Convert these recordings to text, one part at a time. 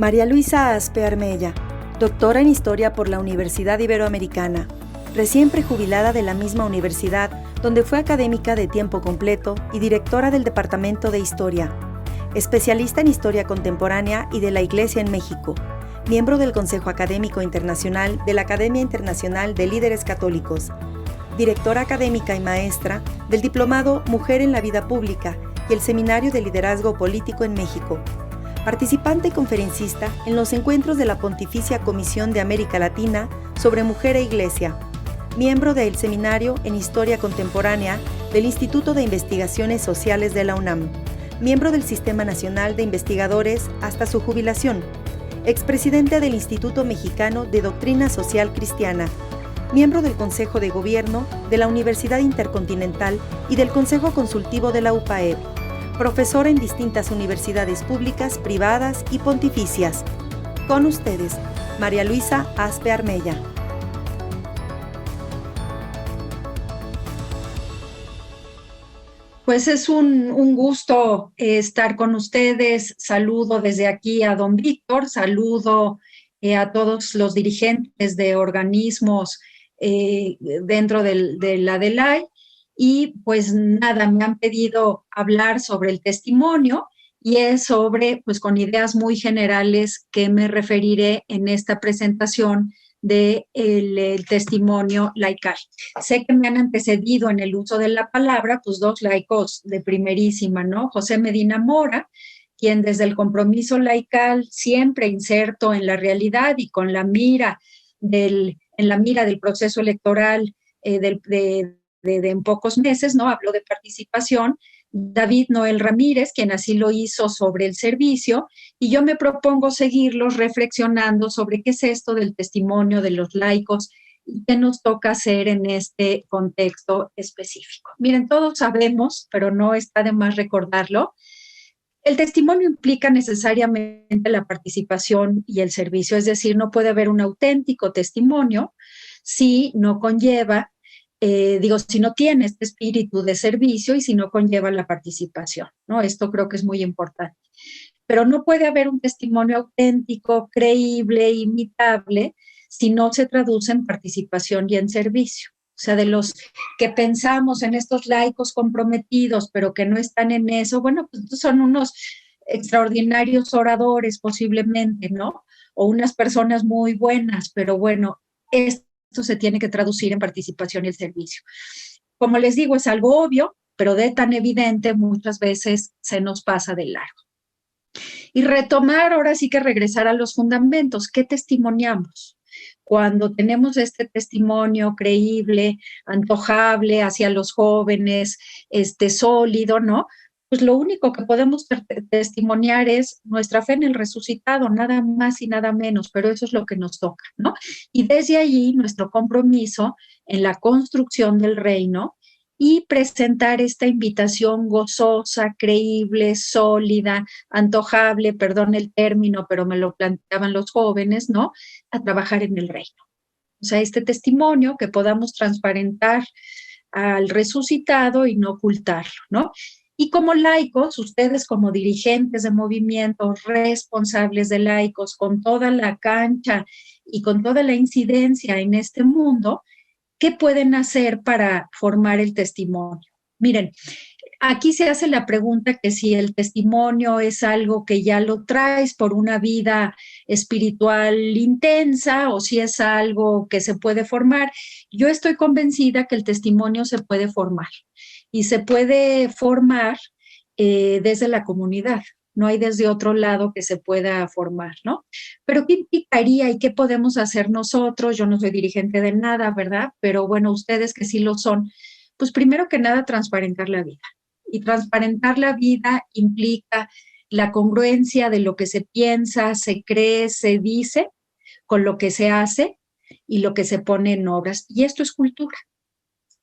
María Luisa Aspe Armella, doctora en Historia por la Universidad Iberoamericana, recién prejubilada de la misma universidad, donde fue académica de tiempo completo y directora del Departamento de Historia, especialista en Historia Contemporánea y de la Iglesia en México, miembro del Consejo Académico Internacional de la Academia Internacional de Líderes Católicos, directora académica y maestra del Diplomado Mujer en la Vida Pública y el Seminario de Liderazgo Político en México, participante y conferencista en los encuentros de la Pontificia Comisión de América Latina sobre Mujer e Iglesia, miembro del Seminario en Historia Contemporánea del Instituto de Investigaciones Sociales de la UNAM, miembro del Sistema Nacional de Investigadores hasta su jubilación, expresidente del Instituto Mexicano de Doctrina Social Cristiana, miembro del Consejo de Gobierno de la Universidad Intercontinental y del Consejo Consultivo de la UPAEP, profesora en distintas universidades públicas, privadas y pontificias. Con ustedes, María Luisa Aspe Armella. Pues es un gusto estar con ustedes. Saludo desde aquí a don Víctor, saludo a todos los dirigentes de organismos dentro de la DELAI. Y pues nada, me han pedido hablar sobre el testimonio y es sobre, pues con ideas muy generales que me referiré en esta presentación del el testimonio laical. Sé que me han antecedido en el uso de la palabra, pues dos laicos de primerísima, ¿no? José Medina Mora, quien desde el compromiso laical, siempre inserto en la realidad y con la mira en la mira del proceso electoral en pocos meses, ¿no? Habló de participación. David Noel Ramírez, quien así lo hizo sobre el servicio, y yo me propongo seguirlos reflexionando sobre qué es esto del testimonio de los laicos y qué nos toca hacer en este contexto específico. Miren, todos sabemos, pero no está de más recordarlo, el testimonio implica necesariamente la participación y el servicio, es decir, no puede haber un auténtico testimonio si no conlleva si no tiene este espíritu de servicio y si no conlleva la participación, ¿no? Esto creo que es muy importante. Pero no puede haber un testimonio auténtico, creíble, imitable, si no se traduce en participación y en servicio. O sea, de los que pensamos en estos laicos comprometidos, pero que no están en eso, bueno, pues son unos extraordinarios oradores posiblemente, ¿no? O unas personas muy buenas, pero bueno, esto se tiene que traducir en participación y el servicio. Como les digo, es algo obvio, pero de tan evidente muchas veces se nos pasa de largo. Y retomar, ahora sí que regresar a los fundamentos. ¿Qué testimoniamos? Cuando tenemos este testimonio creíble, antojable hacia los jóvenes, sólido, ¿no? Pues lo único que podemos testimoniar es nuestra fe en el resucitado, nada más y nada menos, pero eso es lo que nos toca, ¿no? Y desde allí nuestro compromiso en la construcción del reino y presentar esta invitación gozosa, creíble, sólida, antojable, perdón el término, pero me lo planteaban los jóvenes, ¿no? A trabajar en el reino. O sea, este testimonio que podamos transparentar al resucitado y no ocultarlo, ¿no? Y como laicos, ustedes como dirigentes de movimientos, responsables de laicos, con toda la cancha y con toda la incidencia en este mundo, ¿qué pueden hacer para formar el testimonio? Miren, aquí se hace la pregunta que si el testimonio es algo que ya lo traes por una vida espiritual intensa o si es algo que se puede formar. Yo estoy convencida que el testimonio se puede formar y se puede formar desde la comunidad. No hay desde otro lado que se pueda formar, ¿no? Pero ¿qué implicaría y qué podemos hacer nosotros? Yo no soy dirigente de nada, ¿verdad? Pero bueno, ustedes que sí lo son, pues primero que nada, transparentar la vida. Y transparentar la vida implica la congruencia de lo que se piensa, se cree, se dice, con lo que se hace y lo que se pone en obras. Y esto es cultura.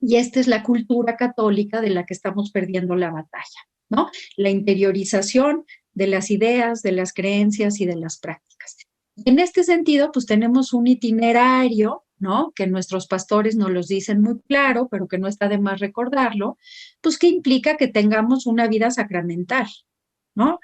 Y esta es la cultura católica de la que estamos perdiendo la batalla, ¿no? La interiorización de las ideas, de las creencias y de las prácticas. En este sentido, pues tenemos un itinerario, ¿no? Que nuestros pastores nos los dicen muy claro, pero que no está de más recordarlo, pues que implica que tengamos una vida sacramental, ¿no?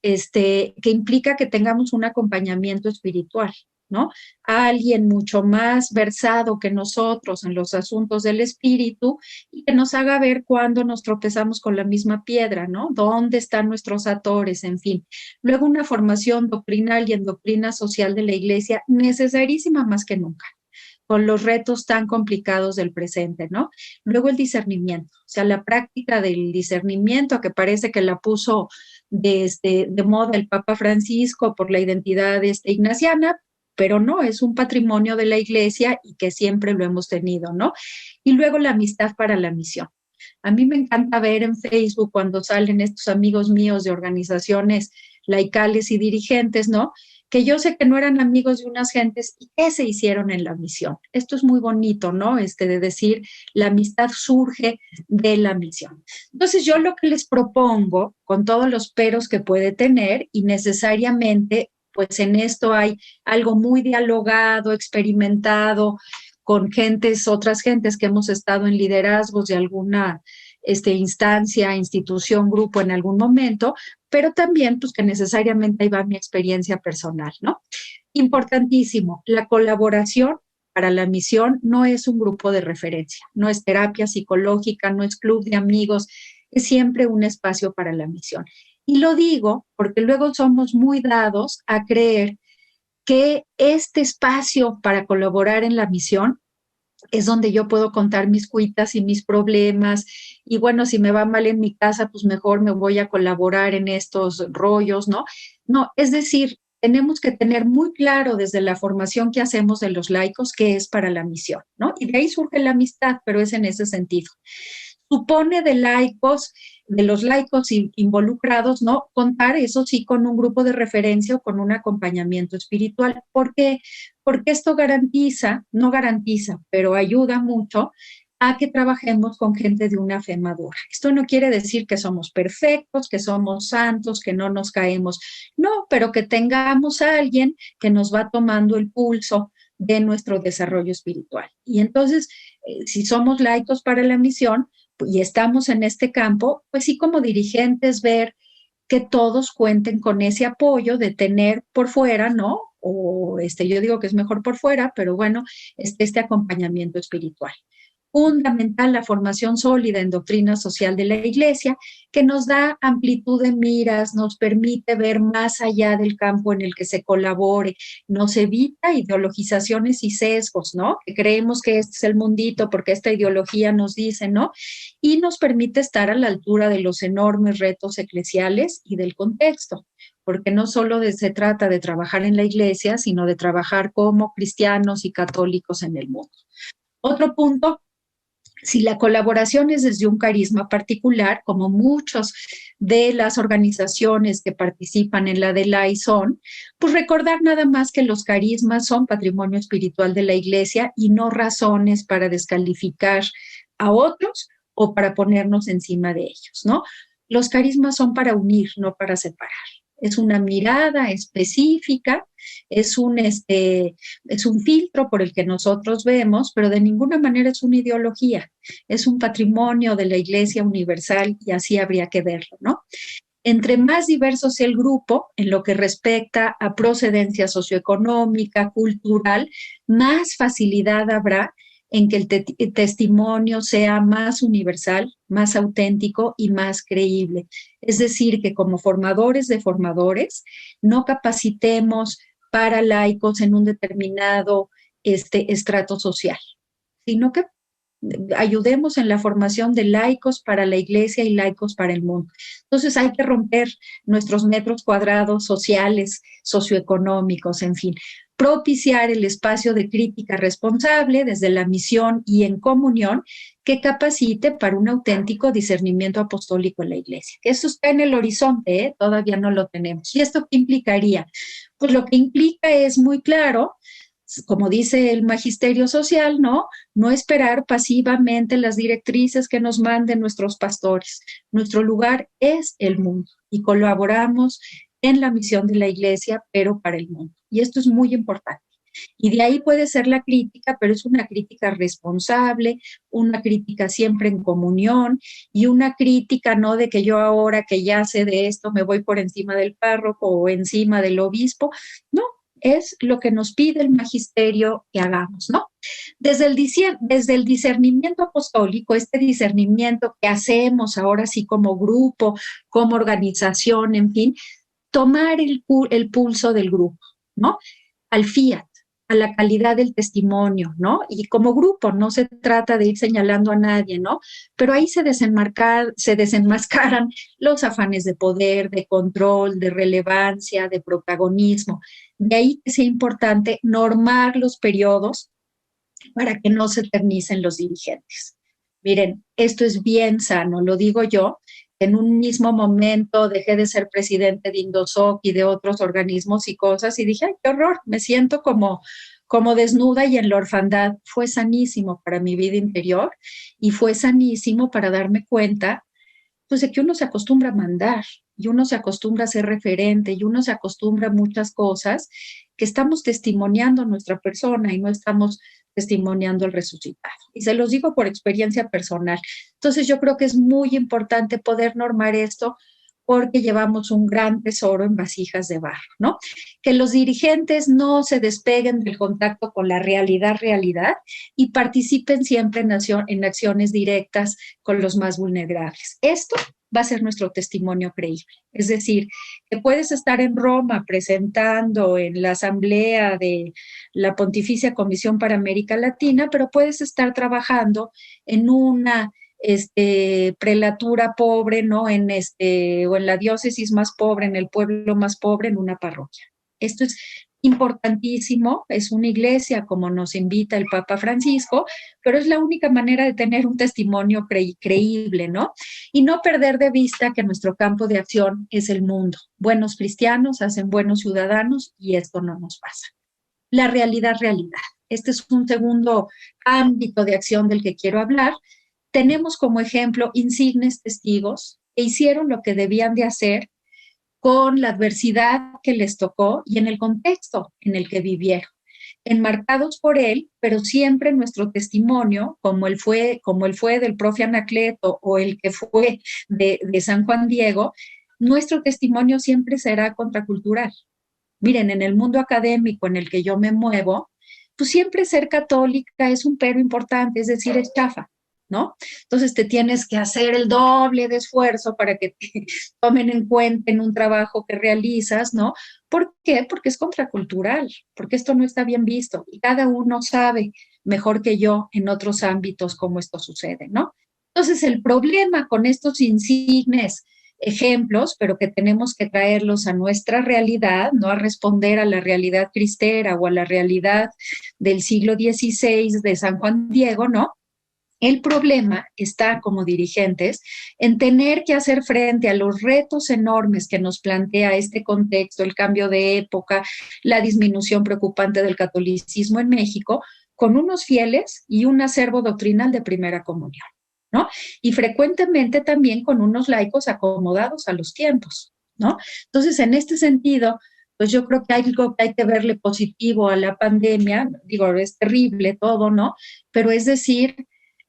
que implica que tengamos un acompañamiento espiritual, ¿no? Alguien mucho más versado que nosotros en los asuntos del espíritu y que nos haga ver cuándo nos tropezamos con la misma piedra, ¿no? ¿Dónde están nuestros atores? En fin. Luego una formación doctrinal y en doctrina social de la Iglesia necesarísima más que nunca con los retos tan complicados del presente, ¿no? Luego el discernimiento, o sea, la práctica del discernimiento que parece que la puso de moda el Papa Francisco por la identidad ignaciana, pero no, es un patrimonio de la Iglesia y que siempre lo hemos tenido, ¿no? Y luego la amistad para la misión. A mí me encanta ver en Facebook cuando salen estos amigos míos de organizaciones laicales y dirigentes, ¿no? Que yo sé que no eran amigos de unas gentes y que se hicieron en la misión. Esto es muy bonito, ¿no? De decir, la amistad surge de la misión. Entonces, yo lo que les propongo, con todos los peros que puede tener, y necesariamente, pues en esto hay algo muy dialogado, experimentado, con otras gentes que hemos estado en liderazgos de alguna instancia, institución, grupo en algún momento, pero también pues que necesariamente ahí va mi experiencia personal, ¿no? Importantísimo, la colaboración para la misión no es un grupo de referencia, no es terapia psicológica, no es club de amigos, es siempre un espacio para la misión. Y lo digo porque luego somos muy dados a creer que este espacio para colaborar en la misión es donde yo puedo contar mis cuitas y mis problemas. Y bueno, si me va mal en mi casa, pues mejor me voy a colaborar en estos rollos, ¿no? No, es decir, tenemos que tener muy claro desde la formación que hacemos de los laicos qué es para la misión, ¿no? Y de ahí surge la amistad, pero es en ese sentido. Supone de los laicos involucrados, ¿no? Contar, eso sí, con un grupo de referencia o con un acompañamiento espiritual. ¿Por qué? Porque esto no garantiza, pero ayuda mucho a que trabajemos con gente de una fe madura. Esto no quiere decir que somos perfectos, que somos santos, que no nos caemos, no, pero que tengamos a alguien que nos va tomando el pulso de nuestro desarrollo espiritual. Y entonces, si somos laicos para la misión, y estamos en este campo, pues sí como dirigentes ver que todos cuenten con ese apoyo de tener por fuera, ¿no? O yo digo que es mejor por fuera, pero bueno, este acompañamiento espiritual. Fundamental la formación sólida en doctrina social de la Iglesia, que nos da amplitud de miras, nos permite ver más allá del campo en el que se colabore, nos evita ideologizaciones y sesgos, ¿no? Que creemos que este es el mundito porque esta ideología nos dice, ¿no? Y nos permite estar a la altura de los enormes retos eclesiales y del contexto, porque no solo se trata de trabajar en la Iglesia, sino de trabajar como cristianos y católicos en el mundo. Otro punto, si la colaboración es desde un carisma particular, como muchos de las organizaciones que participan en la DELAI son, pues recordar nada más que los carismas son patrimonio espiritual de la Iglesia y no razones para descalificar a otros o para ponernos encima de ellos, ¿no? Los carismas son para unir, no para separar. Es una mirada específica, es un filtro por el que nosotros vemos, pero de ninguna manera es una ideología, es un patrimonio de la Iglesia universal y así habría que verlo, ¿no? Entre más diverso sea el grupo en lo que respecta a procedencia socioeconómica, cultural, más facilidad habrá en que el testimonio sea más universal, más auténtico y más creíble. Es decir, que como formadores de formadores, no capacitemos para laicos en un determinado estrato social, sino que ayudemos en la formación de laicos para la Iglesia y laicos para el mundo. Entonces hay que romper nuestros metros cuadrados sociales, socioeconómicos, en fin, propiciar el espacio de crítica responsable desde la misión y en comunión que capacite para un auténtico discernimiento apostólico en la Iglesia. Eso está en el horizonte, ¿eh? Todavía no lo tenemos. ¿Y esto qué implicaría? Pues lo que implica es muy claro, como dice el magisterio social, ¿no? No esperar pasivamente las directrices que nos manden nuestros pastores. Nuestro lugar es el mundo y colaboramos en la misión de la Iglesia, pero para el mundo. Y esto es muy importante. Y de ahí puede ser la crítica, pero es una crítica responsable, una crítica siempre en comunión y una crítica no de que yo ahora que ya sé de esto me voy por encima del párroco o encima del obispo. No, es lo que nos pide el magisterio que hagamos, ¿no? Desde el discernimiento apostólico, este discernimiento que hacemos ahora sí como grupo, como organización, en fin, tomar el pulso del grupo, ¿no? Al fiat, a la calidad del testimonio, ¿no? Y como grupo, no se trata de ir señalando a nadie, ¿no? Pero ahí se desenmascaran los afanes de poder, de control, de relevancia, de protagonismo. De ahí que sea importante normar los periodos para que no se eternicen los dirigentes. Miren, esto es bien sano, lo digo yo. En un mismo momento dejé de ser presidente de Indosoc y de otros organismos y cosas y dije, ay, qué horror, me siento como desnuda y en la orfandad. Fue sanísimo para mi vida interior y fue sanísimo para darme cuenta pues de que uno se acostumbra a mandar y uno se acostumbra a ser referente y uno se acostumbra a muchas cosas que estamos testimoniando nuestra persona y no estamos testimoniando el resucitado. Y se los digo por experiencia personal. Entonces yo creo que es muy importante poder normar esto porque llevamos un gran tesoro en vasijas de barro, ¿no? Que los dirigentes no se despeguen del contacto con la realidad y participen siempre en acciones directas con los más vulnerables. Esto va a ser nuestro testimonio creíble. Es decir, que puedes estar en Roma presentando en la asamblea de la Pontificia Comisión para América Latina, pero puedes estar trabajando en una prelatura pobre, ¿no? O en la diócesis más pobre, en el pueblo más pobre, en una parroquia. Esto es importantísimo, es una iglesia como nos invita el Papa Francisco, pero es la única manera de tener un testimonio creíble, ¿no? Y no perder de vista que nuestro campo de acción es el mundo. Buenos cristianos hacen buenos ciudadanos y esto no nos pasa. La realidad. Este es un segundo ámbito de acción del que quiero hablar. Tenemos como ejemplo insignes testigos que hicieron lo que debían de hacer con la adversidad que les tocó y en el contexto en el que vivieron, enmarcados por él, pero siempre nuestro testimonio, como él fue del profe Anacleto o el que fue de San Juan Diego, nuestro testimonio siempre será contracultural. Miren, en el mundo académico en el que yo me muevo, pues siempre ser católica es un pero importante, es decir, es chafa, ¿no? Entonces te tienes que hacer el doble de esfuerzo para que te tomen en cuenta en un trabajo que realizas, ¿no? ¿Por qué? Porque es contracultural, porque esto no está bien visto y cada uno sabe mejor que yo en otros ámbitos cómo esto sucede, ¿no? Entonces el problema con estos insignes ejemplos, pero que tenemos que traerlos a nuestra realidad, no a responder a la realidad cristera o a la realidad del siglo XVI de San Juan Diego, ¿no? El problema está como dirigentes en tener que hacer frente a los retos enormes que nos plantea este contexto, el cambio de época, la disminución preocupante del catolicismo en México, con unos fieles y un acervo doctrinal de primera comunión, ¿no? Y frecuentemente también con unos laicos acomodados a los tiempos, ¿no? Entonces, en este sentido, pues yo creo que hay algo que hay que verle positivo a la pandemia, digo, es terrible todo, ¿no? Pero es decir,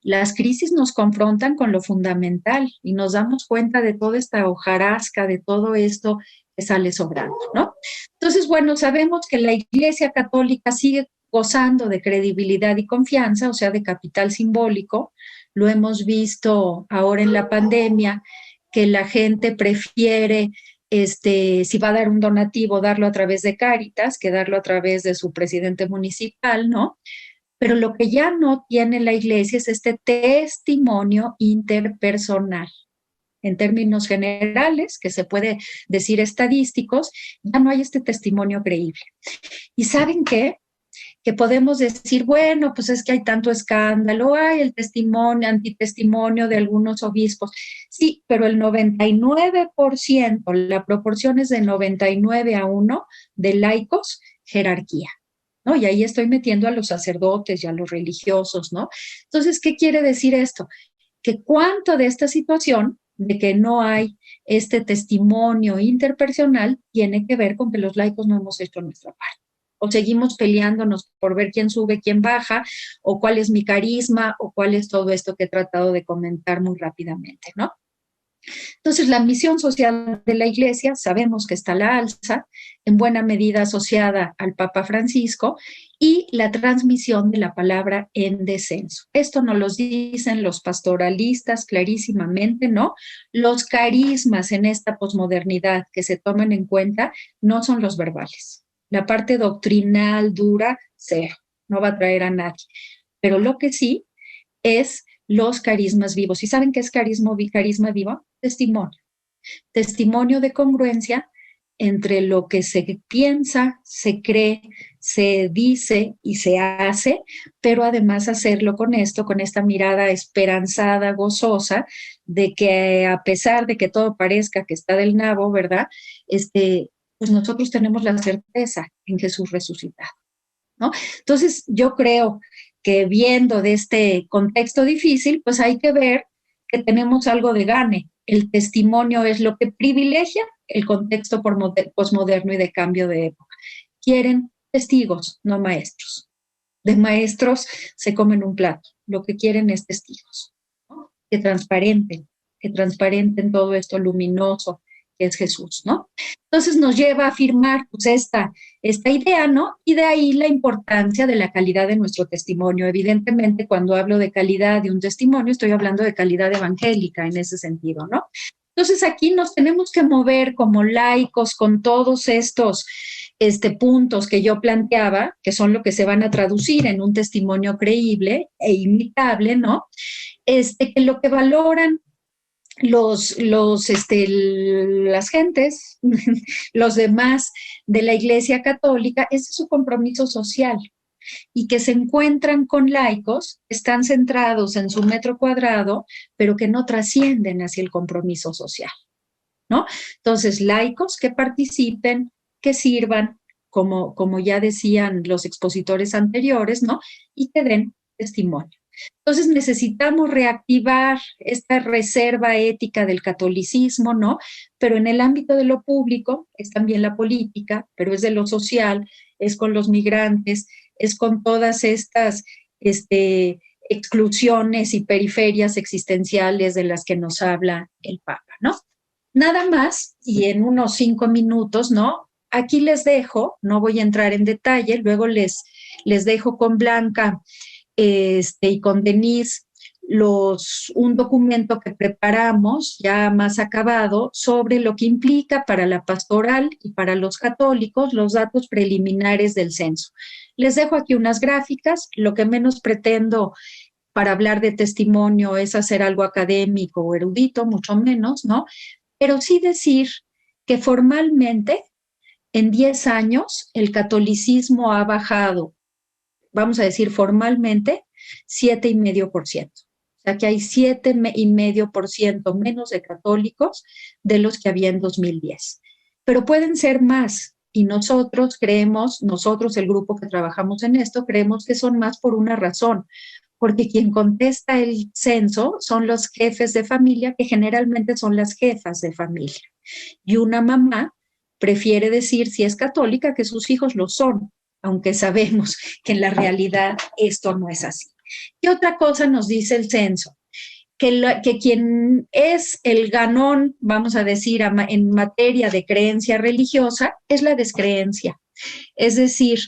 las crisis nos confrontan con lo fundamental y nos damos cuenta de toda esta hojarasca, de todo esto que sale sobrando, ¿no? Entonces, bueno, sabemos que la Iglesia Católica sigue gozando de credibilidad y confianza, o sea, de capital simbólico. Lo hemos visto ahora en la pandemia, que la gente prefiere, si va a dar un donativo, darlo a través de Cáritas que darlo a través de su presidente municipal, ¿no? Pero lo que ya no tiene la iglesia es este testimonio interpersonal. En términos generales, que se puede decir estadísticos, ya no hay este testimonio creíble. ¿Y saben qué? Que podemos decir, bueno, pues es que hay tanto escándalo, hay el testimonio, antitestimonio de algunos obispos. Sí, pero el 99%, la proporción es de 99-1 de laicos, jerarquía, ¿no? Y ahí estoy metiendo a los sacerdotes y a los religiosos, ¿no? Entonces, ¿qué quiere decir esto? Que cuánto de esta situación de que no hay este testimonio interpersonal tiene que ver con que los laicos no hemos hecho nuestra parte. o seguimos peleándonos por ver quién sube, quién baja, o cuál es mi carisma, o cuál es todo esto que he tratado de comentar muy rápidamente, ¿no? Entonces, la misión social de la Iglesia, sabemos que está a la alza, en buena medida asociada al Papa Francisco, y la transmisión de la palabra en descenso. Esto nos lo dicen los pastoralistas clarísimamente, ¿no? Los carismas en esta posmodernidad que se toman en cuenta no son los verbales. La parte doctrinal dura, cero, no va a traer a nadie. Pero lo que sí es los carismas vivos. ¿Y saben qué es carisma vivo? Testimonio. Testimonio de congruencia entre lo que se piensa, se cree, se dice y se hace, pero además hacerlo con esto, con esta mirada esperanzada, gozosa, de que a pesar de que todo parezca que está del nabo, ¿verdad? Pues nosotros tenemos la certeza en Jesús resucitado, ¿no? Entonces, yo creo que viendo de este contexto difícil, pues hay que ver que tenemos algo de gane. El testimonio es lo que privilegia el contexto posmoderno y de cambio de época. Quieren testigos, no maestros. De maestros se comen un plato. Lo que quieren es testigos, ¿no? Que transparenten todo esto luminoso que es Jesús, ¿no? Entonces nos lleva a afirmar pues esta idea, ¿no? Y de ahí la importancia de la calidad de nuestro testimonio. Evidentemente, cuando hablo de calidad de un testimonio, estoy hablando de calidad evangélica en ese sentido, ¿no? Entonces aquí nos tenemos que mover como laicos con todos estos puntos que yo planteaba, que son lo que se van a traducir en un testimonio creíble e imitable, ¿no? Que lo que valoran las gentes, los demás de la Iglesia Católica, ese es su compromiso social, y que se encuentran con laicos que están centrados en su metro cuadrado, pero que no trascienden hacia el compromiso social, ¿no? Entonces, laicos que participen, que sirvan, como ya decían los expositores anteriores, ¿no? Y que den testimonio. Entonces necesitamos reactivar esta reserva ética del catolicismo, ¿no? Pero en el ámbito de lo público es también la política, pero es de lo social, es con los migrantes, es con todas estas exclusiones y periferias existenciales de las que nos habla el Papa, ¿no? Nada más, y en unos 5 minutos, ¿no? Aquí les dejo, no voy a entrar en detalle, luego les dejo con Blanca y con Denise un documento que preparamos ya más acabado sobre lo que implica para la pastoral y para los católicos los datos preliminares del censo. Les dejo aquí unas gráficas, lo que menos pretendo para hablar de testimonio es hacer algo académico o erudito, mucho menos, ¿no? Pero sí decir que formalmente en 10 años el catolicismo ha bajado, vamos a decir formalmente, 7,5%. O sea que hay 7,5% menos de católicos de los que había en 2010. Pero pueden ser más. Y nosotros el grupo que trabajamos en esto, creemos que son más por una razón. Porque quien contesta el censo son los jefes de familia, que generalmente son las jefas de familia. Y una mamá prefiere decir, si es católica, que sus hijos lo son, aunque sabemos que en la realidad esto no es así. ¿Qué otra cosa nos dice el censo? Que quien es el ganón, vamos a decir, en materia de creencia religiosa, es la descreencia. Es decir,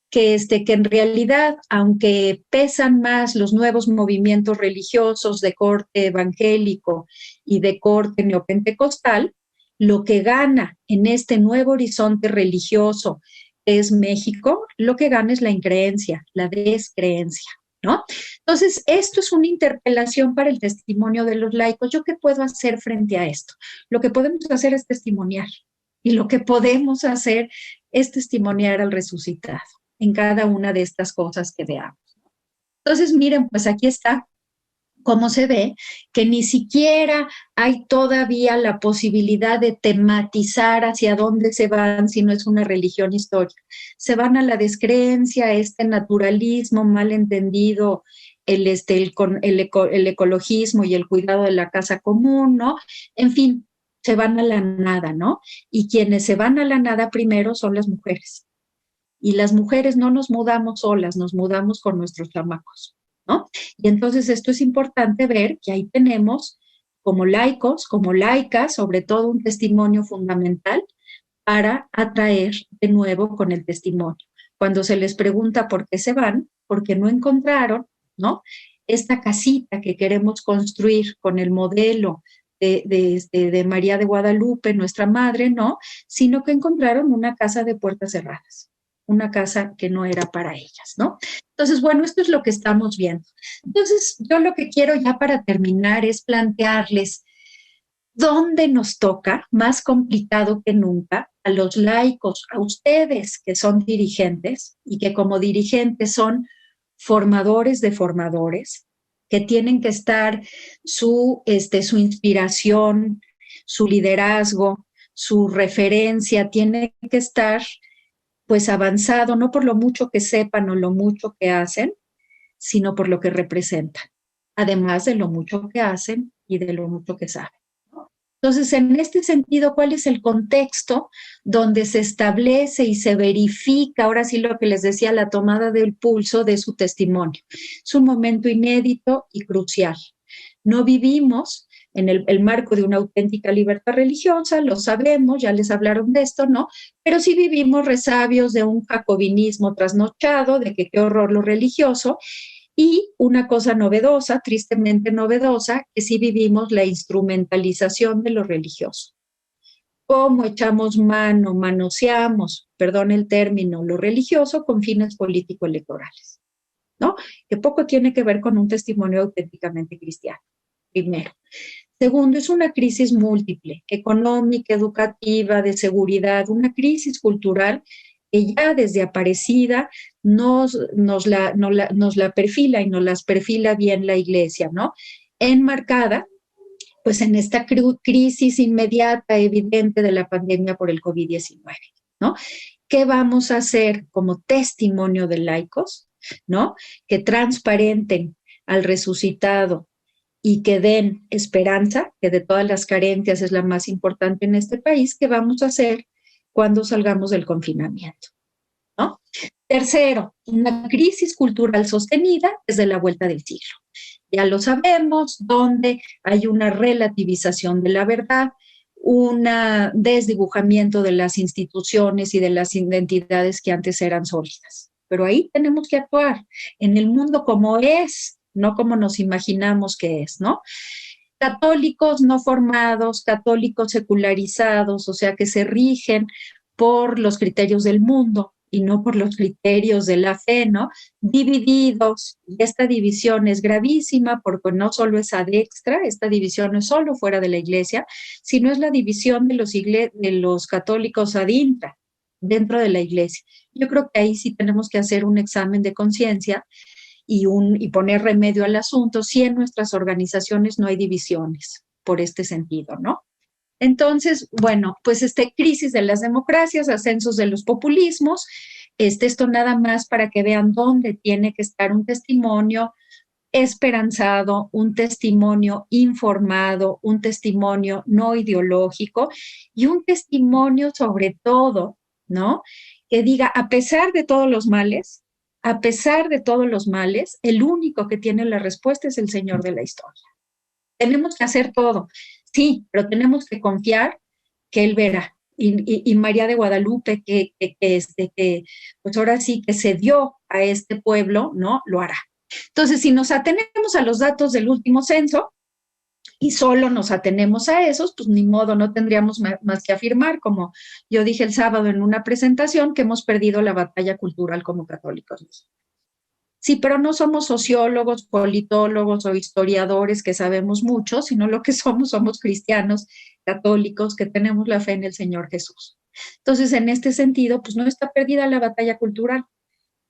que en realidad, aunque pesan más los nuevos movimientos religiosos de corte evangélico y de corte neopentecostal, lo que gana en este nuevo horizonte religioso es México, lo que gana es la increencia, la descreencia, ¿no? Entonces, esto es una interpelación para el testimonio de los laicos. ¿Yo qué puedo hacer frente a esto? Lo que podemos hacer es testimoniar, y lo que podemos hacer es testimoniar al resucitado en cada una de estas cosas que veamos. Entonces, miren, pues aquí está cómo se ve que ni siquiera hay todavía la posibilidad de tematizar hacia dónde se van si no es una religión histórica. Se van a la descreencia, naturalismo mal entendido, el ecologismo y el cuidado de la casa común, ¿no? En fin, se van a la nada, ¿no? Y quienes se van a la nada primero son las mujeres. Y las mujeres no nos mudamos solas, nos mudamos con nuestros chamacos, ¿no? Y entonces esto es importante ver que ahí tenemos como laicos, como laicas, sobre todo un testimonio fundamental para atraer de nuevo con el testimonio. Cuando se les pregunta por qué se van, porque no encontraron, ¿no? Esta casita que queremos construir con el modelo de María de Guadalupe, nuestra madre, no, sino que encontraron una casa de puertas cerradas, una casa que no era para ellas, ¿no? Entonces, bueno, esto es lo que estamos viendo. Entonces, yo lo que quiero ya para terminar es plantearles dónde nos toca, más complicado que nunca, a los laicos, a ustedes que son dirigentes y que como dirigentes son formadores de formadores, que tienen que estar su inspiración, su liderazgo, su referencia, tiene que estar pues avanzado, no por lo mucho que sepan o lo mucho que hacen, sino por lo que representan, además de lo mucho que hacen y de lo mucho que saben. Entonces, en este sentido, ¿cuál es el contexto donde se establece y se verifica, ahora sí lo que les decía, la tomada del pulso de su testimonio? Es un momento inédito y crucial. No vivimos en el marco de una auténtica libertad religiosa, lo sabemos, ya les hablaron de esto, ¿no? Pero sí vivimos resabios de un jacobinismo trasnochado, de que qué horror lo religioso, y una cosa novedosa, tristemente novedosa, que sí vivimos la instrumentalización de lo religioso. Cómo echamos mano, manoseamos, perdón el término, lo religioso con fines político-electorales, ¿no? Que poco tiene que ver con un testimonio auténticamente cristiano, primero. Segundo, es una crisis múltiple, económica, educativa, de seguridad, una crisis cultural que ya desde Aparecida nos la perfila y nos las perfila bien la Iglesia, ¿no? Enmarcada, pues en esta crisis inmediata, evidente de la pandemia por el COVID-19, ¿no? ¿Qué vamos a hacer como testimonio de laicos, ¿no? Que transparenten al resucitado y que den esperanza, que de todas las carencias es la más importante en este país, ¿qué vamos a hacer cuando salgamos del confinamiento? ¿No? Tercero, una crisis cultural sostenida desde la vuelta del siglo. Ya lo sabemos, donde hay una relativización de la verdad, un desdibujamiento de las instituciones y de las identidades que antes eran sólidas. Pero ahí tenemos que actuar en el mundo como es, no como nos imaginamos que es, ¿no? Católicos no formados, católicos secularizados, o sea, que se rigen por los criterios del mundo y no por los criterios de la fe, ¿no? Divididos, y esta división es gravísima porque no solo es adextra, esta división no es solo fuera de la iglesia, sino es la división de los católicos ad intra, dentro de la iglesia. Yo creo que ahí sí tenemos que hacer un examen de conciencia y poner remedio al asunto si en nuestras organizaciones no hay divisiones por este sentido, ¿no? Entonces, bueno, pues crisis de las democracias, ascensos de los populismos, esto nada más para que vean dónde tiene que estar un testimonio esperanzado, un testimonio informado, un testimonio no ideológico y un testimonio sobre todo, ¿no? Que diga, a pesar de todos los males, a pesar de todos los males, el único que tiene la respuesta es el Señor de la historia. Tenemos que hacer todo, sí, pero tenemos que confiar que Él verá. Y María de Guadalupe, que pues ahora sí que se dio a este pueblo, ¿no? Lo hará. Entonces, si nos atenemos a los datos del último censo y solo nos atenemos a esos, pues ni modo, no tendríamos más que afirmar, como yo dije el sábado en una presentación, que hemos perdido la batalla cultural como católicos. Sí, pero no somos sociólogos, politólogos o historiadores que sabemos mucho, sino lo que somos cristianos católicos que tenemos la fe en el Señor Jesús. Entonces, en este sentido, pues no está perdida la batalla cultural,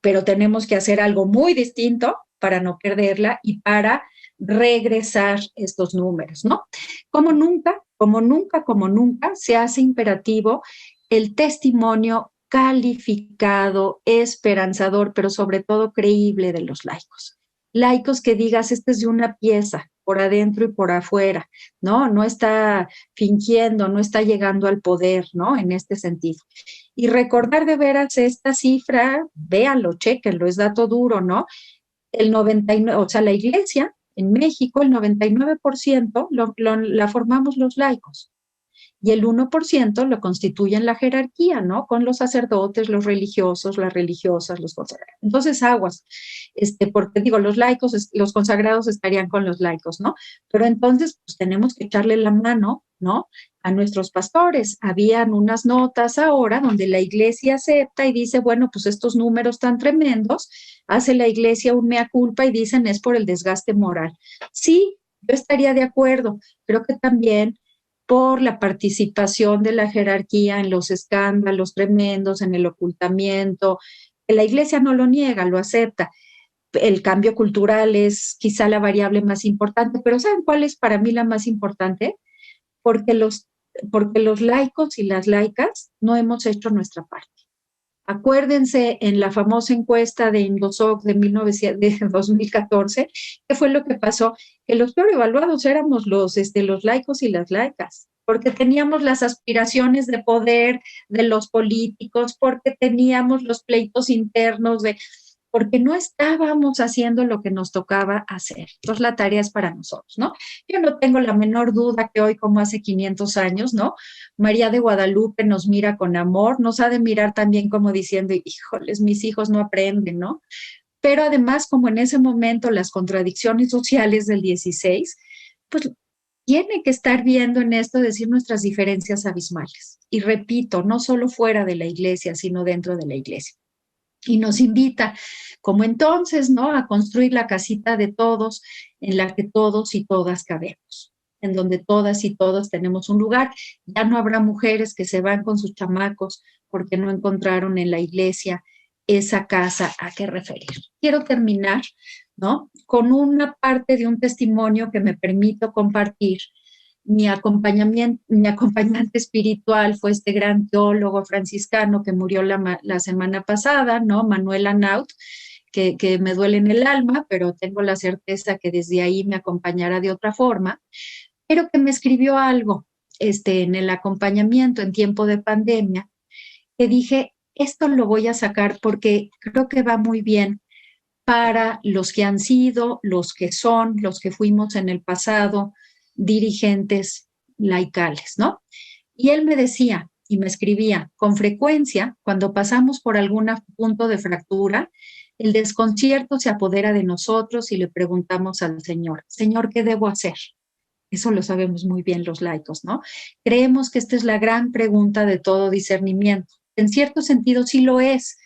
pero tenemos que hacer algo muy distinto para no perderla y para regresar estos números, ¿no? Como nunca se hace imperativo el testimonio calificado, esperanzador, pero sobre todo creíble de los laicos. Laicos que digas, este es de una pieza, por adentro y por afuera, ¿no? No está fingiendo, no está llegando al poder, ¿no? En este sentido. Y recordar de veras esta cifra, véanlo, chéquenlo, es dato duro, ¿no? El 99, o sea, la iglesia en México, el 99% la formamos los laicos y el 1% lo constituyen la jerarquía, ¿no? Con los sacerdotes, los religiosos, las religiosas, los consagrados. Entonces, aguas, porque digo, los laicos, los consagrados estarían con los laicos, ¿no? Pero entonces, pues tenemos que echarle la mano, ¿no? A nuestros pastores. Habían unas notas ahora donde la iglesia acepta y dice, bueno, pues estos números tan tremendos, hace la iglesia un mea culpa y dicen es por el desgaste moral. Sí, yo estaría de acuerdo. Creo que también por la participación de la jerarquía en los escándalos tremendos, en el ocultamiento. La iglesia no lo niega, lo acepta. El cambio cultural es quizá la variable más importante, pero ¿saben cuál es para mí la más importante? Porque porque los laicos y las laicas no hemos hecho nuestra parte. Acuérdense en la famosa encuesta de Indosoc de 2014, ¿qué fue lo que pasó? Que los peor evaluados éramos los laicos y las laicas, porque teníamos las aspiraciones de poder de los políticos, porque teníamos los pleitos internos porque no estábamos haciendo lo que nos tocaba hacer. Entonces la tarea es para nosotros, ¿no? Yo no tengo la menor duda que hoy, como hace 500 años, ¿no? María de Guadalupe nos mira con amor, nos ha de mirar también como diciendo, híjoles, mis hijos no aprenden, ¿no? Pero además, como en ese momento las contradicciones sociales del 16, pues tiene que estar viendo en esto, decir nuestras diferencias abismales. Y repito, no solo fuera de la iglesia, sino dentro de la iglesia. Y nos invita, como entonces, ¿no? A construir la casita de todos, en la que todos y todas cabemos, en donde todas y todos tenemos un lugar. Ya no habrá mujeres que se van con sus chamacos porque no encontraron en la iglesia esa casa a qué referir. Quiero terminar, ¿no? Con una parte de un testimonio que me permito compartir. Mi acompañante espiritual fue este gran teólogo franciscano que murió la semana pasada, ¿no? Manuel Anaut, que me duele en el alma, pero tengo la certeza que desde ahí me acompañará de otra forma, pero que me escribió algo en el acompañamiento en tiempo de pandemia, que dije, esto lo voy a sacar porque creo que va muy bien para los que han sido, los que son, los que fuimos en el pasado, dirigentes laicales, ¿no? Y él me decía y me escribía, con frecuencia, cuando pasamos por algún punto de fractura, el desconcierto se apodera de nosotros y le preguntamos al Señor, Señor, ¿qué debo hacer? Eso lo sabemos muy bien los laicos, ¿no? Creemos que esta es la gran pregunta de todo discernimiento. En cierto sentido sí lo es,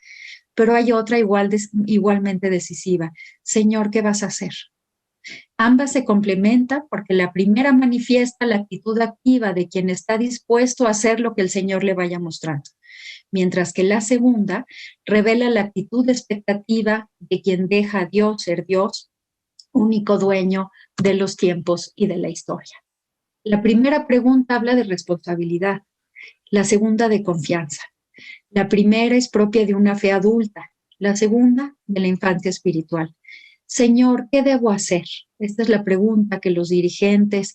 pero hay otra igualmente decisiva. Señor, ¿qué vas a hacer? Ambas se complementan porque la primera manifiesta la actitud activa de quien está dispuesto a hacer lo que el Señor le vaya mostrando, mientras que la segunda revela la actitud expectativa de quien deja a Dios ser Dios, único dueño de los tiempos y de la historia. La primera pregunta habla de responsabilidad, la segunda de confianza. La primera es propia de una fe adulta, la segunda de la infancia espiritual. Señor, ¿qué debo hacer? Esta es la pregunta que los dirigentes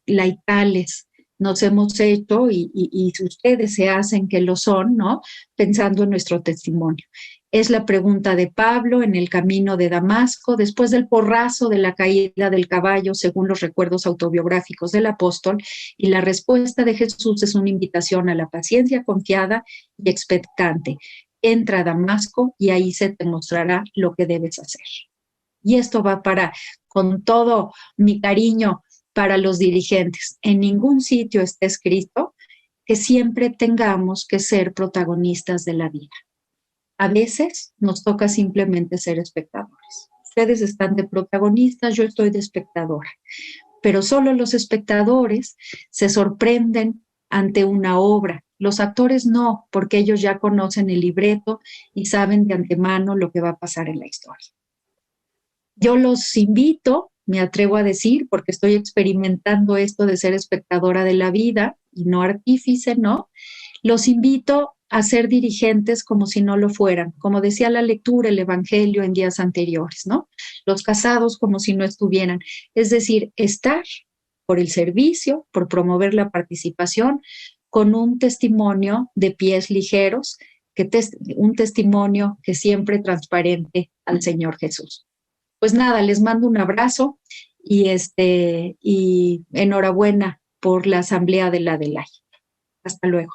laicales nos hemos hecho y ustedes se hacen que lo son, ¿no? Pensando en nuestro testimonio. Es la pregunta de Pablo en el camino de Damasco, después del porrazo de la caída del caballo, según los recuerdos autobiográficos del apóstol, y la respuesta de Jesús es una invitación a la paciencia confiada y expectante. Entra a Damasco y ahí se te mostrará lo que debes hacer. Y esto va con todo mi cariño para los dirigentes. En ningún sitio está escrito que siempre tengamos que ser protagonistas de la vida. A veces nos toca simplemente ser espectadores. Ustedes están de protagonistas, yo estoy de espectadora. Pero solo los espectadores se sorprenden ante una obra. Los actores no, porque ellos ya conocen el libreto y saben de antemano lo que va a pasar en la historia. Yo los invito, me atrevo a decir, porque estoy experimentando esto de ser espectadora de la vida y no artífice, ¿no? Los invito a ser dirigentes como si no lo fueran, como decía la lectura, el Evangelio en días anteriores, ¿no? Los casados como si no estuvieran. Es decir, estar por el servicio, por promover la participación, con un testimonio de pies ligeros, un testimonio que siempre transparente al Señor Jesús. Pues nada, les mando un abrazo y enhorabuena por la asamblea de la DELAI. Hasta luego.